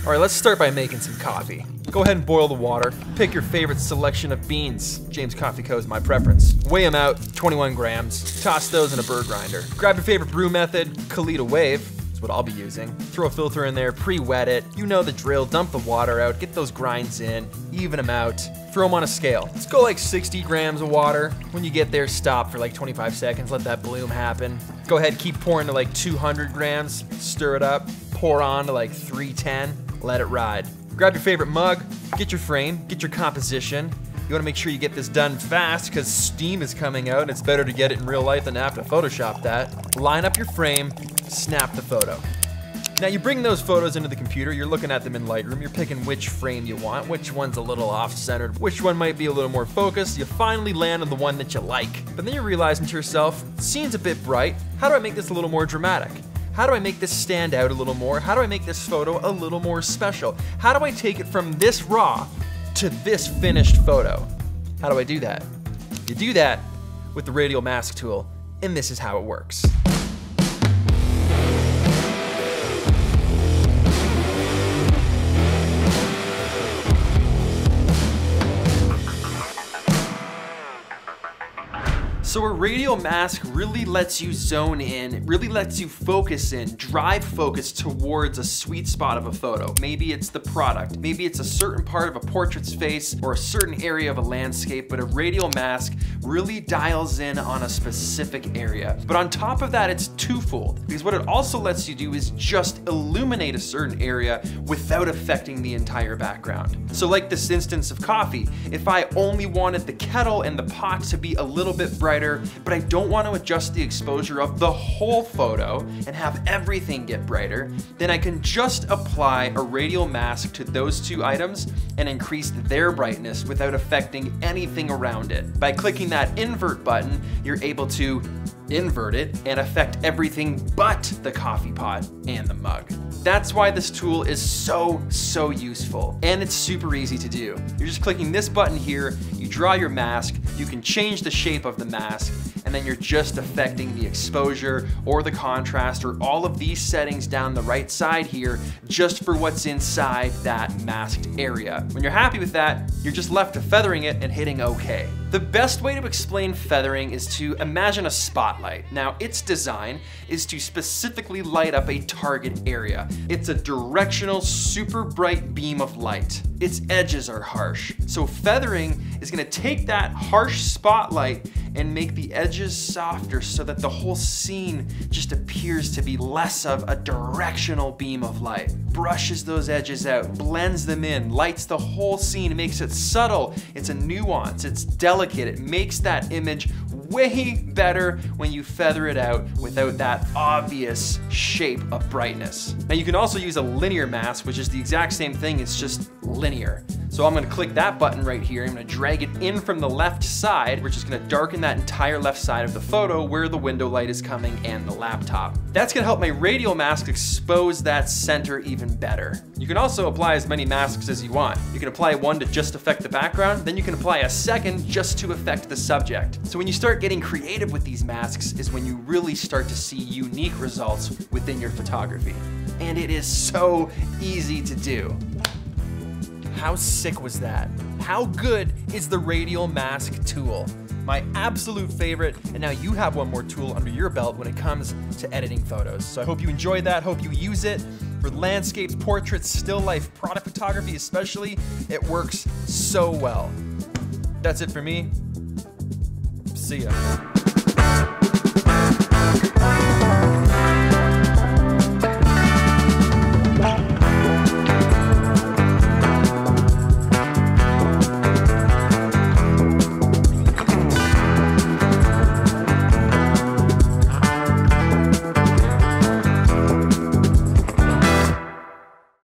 Alright, let's start by making some coffee. Go ahead and boil the water. Pick your favorite selection of beans. James Coffee Co. is my preference. Weigh them out, 21 grams. Toss those in a burr grinder. Grab your favorite brew method, Kalita Wave. That's what I'll be using. Throw a filter in there, pre-wet it. You know the drill, dump the water out, get those grinds in, even them out. Throw them on a scale. Let's go like 60 grams of water. When you get there, stop for like 25 seconds, let that bloom happen. Go ahead, keep pouring to like 200 grams, stir it up, pour on to like 310, let it ride. Grab your favorite mug, get your frame, get your composition. You wanna make sure you get this done fast because steam is coming out and it's better to get it in real life than to have to Photoshop that. Line up your frame, snap the photo. Now you bring those photos into the computer, you're looking at them in Lightroom, you're picking which frame you want, which one's a little off-centered, which one might be a little more focused. You finally land on the one that you like. But then you're realizing to yourself, the scene's a bit bright, how do I make this a little more dramatic? How do I make this stand out a little more? How do I make this photo a little more special? How do I take it from this raw to this finished photo? How do I do that? You do that with the radial mask tool, and this is how it works. So a radial mask really lets you zone in, it really lets you focus in, drive focus towards a sweet spot of a photo. Maybe it's the product, maybe it's a certain part of a portrait's face or a certain area of a landscape, but a radial mask really dials in on a specific area. But on top of that, it's twofold, because what it also lets you do is just illuminate a certain area without affecting the entire background. So like this instance of coffee, if I only wanted the kettle and the pot to be a little bit brighter, but I don't want to adjust the exposure of the whole photo and have everything get brighter, then I can just apply a radial mask to those two items and increase their brightness without affecting anything around it. By clicking that invert button, you're able to invert it and affect everything but the coffee pot and the mug. That's why this tool is so useful, and it's super easy to do. You're just clicking this button here, you draw your mask, you can change the shape of the mask, and then you're just affecting the exposure or the contrast or all of these settings down the right side here just for what's inside that masked area. When you're happy with that, you're just left to feathering it and hitting OK. The best way to explain feathering is to imagine a spotlight. Now, its design is to specifically light up a target area. It's a directional, super bright beam of light. Its edges are harsh. So feathering is gonna take that harsh spotlight and make the edges softer so that the whole scene just appears to be less of a directional beam of light. Brushes those edges out, blends them in, lights the whole scene, makes it subtle, it's a nuance, it's delicate, it makes that image way better when you feather it out without that obvious shape of brightness. Now you can also use a linear mask, which is the exact same thing, it's just linear. So I'm gonna click that button right here, I'm gonna drag it in from the left side, which is gonna darken that entire left side of the photo where the window light is coming and the laptop. That's gonna help my radial mask expose that center even better. You can also apply as many masks as you want. You can apply one to just affect the background, then you can apply a second just to affect the subject. So when you start getting creative with these masks is when you really start to see unique results within your photography. And it is so easy to do. How sick was that? How good is the radial mask tool? My absolute favorite, and now you have one more tool under your belt when it comes to editing photos. So I hope you enjoyed that, hope you use it. For landscapes, portraits, still life, product photography especially, it works so well. That's it for me. See ya.